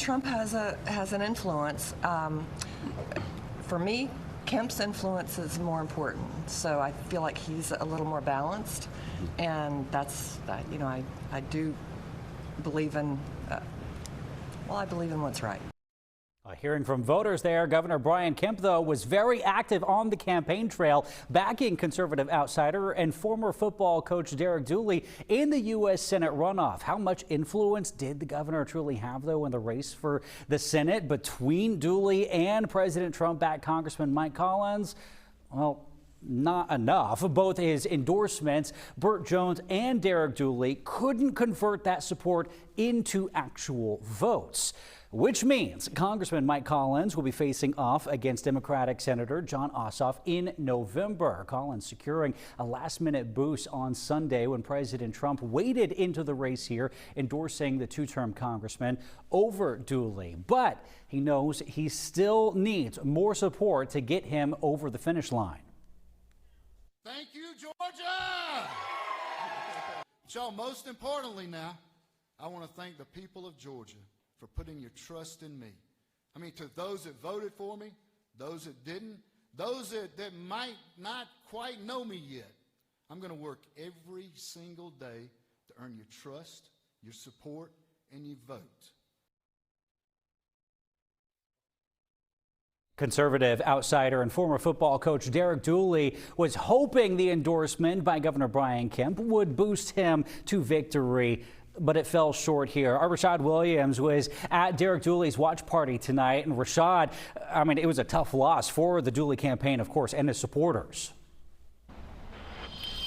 Trump has an influence. For me, Kemp's influence is more important. So I feel like he's a little more balanced, and that's I do believe in. I believe in what's right. Hearing from voters there, Governor Brian Kemp, though, was very active on the campaign trail, backing conservative outsider and former football coach Derek Dooley in the U.S. Senate runoff. How much influence did the governor truly have, though, in the race for the Senate between Dooley and President Trump-backed Congressman Mike Collins? Well, not enough. Both his endorsements, Burt Jones and Derek Dooley, couldn't convert that support into actual votes, which means Congressman Mike Collins will be facing off against Democratic Senator Jon Ossoff in November. Collins securing a last-minute boost on Sunday when President Trump waded into the race here, endorsing the two-term congressman over Dooley. But he knows he still needs more support to get him over the finish line. Thank you, Georgia! So most importantly now, I want to thank the people of Georgia for putting your trust in me. I mean, to those that voted for me, those that didn't, those that might not quite know me yet, I'm going to work every single day to earn your trust, your support, and your vote. Conservative outsider and former football coach Derek Dooley was hoping the endorsement by Governor Brian Kemp would boost him to victory, but it fell short here. Our Rashad Williams was at Derek Dooley's watch party tonight, and Rashad, I mean, it was a tough loss for the Dooley campaign, of course, and his supporters.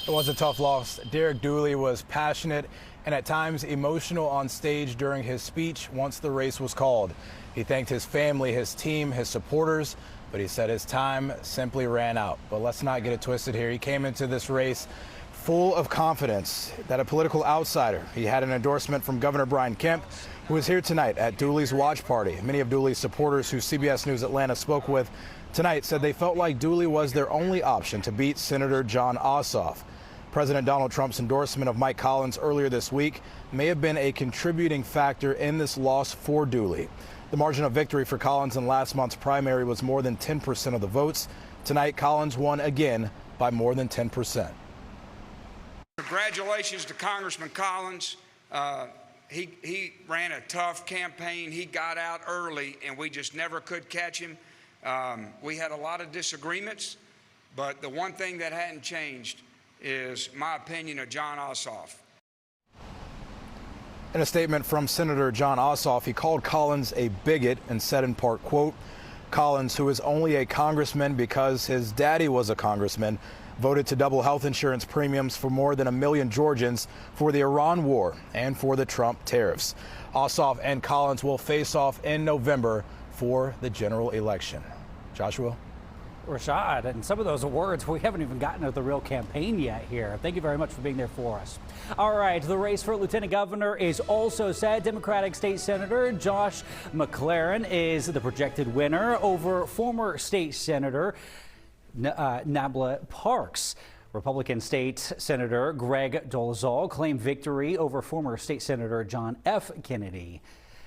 It was a tough loss. Derek Dooley was passionate and at times emotional on stage during his speech once the race was called. He thanked his family, his team, his supporters, but he said his time simply ran out. But let's not get it twisted here. He came into this race full of confidence that a political outsider. He had an endorsement from Governor Brian Kemp, who was here tonight at Dooley's watch party. Many of Dooley's supporters who CBS News Atlanta spoke with tonight said they felt like Dooley was their only option to beat Senator Jon Ossoff. President Donald Trump's endorsement of Mike Collins earlier this week may have been a contributing factor in this loss for Dooley. The margin of victory for Collins in last month's primary was more than 10% of the votes. Tonight, Collins won again by more than 10%. Congratulations to Congressman Collins. He ran a tough campaign. He got out early, and we just never could catch him. We had a lot of disagreements, but the one thing that hadn't changed is my opinion of Jon Ossoff. In a statement from Senator Jon Ossoff, he called Collins a bigot and said in part, quote, Collins, who is only a congressman because his daddy was a congressman, voted to double health insurance premiums for more than 1 million Georgians for the Iran war and for the Trump tariffs. Ossoff and Collins will face off in November for the general election. Joshua? Rashad, and some of those words, we haven't even gotten to the real campaign yet here. Thank you very much for being there for us. All right, the race for lieutenant governor is also set. Democratic State Senator Josh McLaren is the projected winner over former State Senator Nabla Parks. Republican State Senator Greg Dolezal claimed victory over former State Senator John F. Kennedy.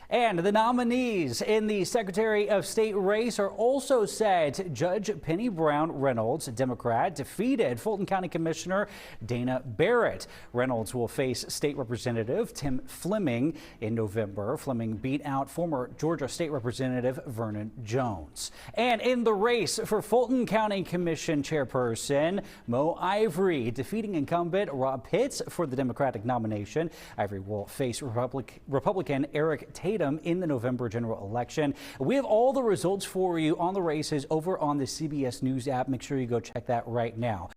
And the nominees in the Secretary of State race are also set. Judge Penny Brown Reynolds, Democrat, defeated Fulton County Commissioner Dana Barrett. Reynolds will face State Representative Tim Fleming in November. Fleming beat out former Georgia State Representative Vernon Jones. And in the race for Fulton County Commission Chairperson, Mo Ivory defeating incumbent Rob Pitts for the Democratic nomination. Ivory will face Republican Eric Tatum in the November general election. We have all the results for you on the races over on the CBS News app. Make sure you go check that right now.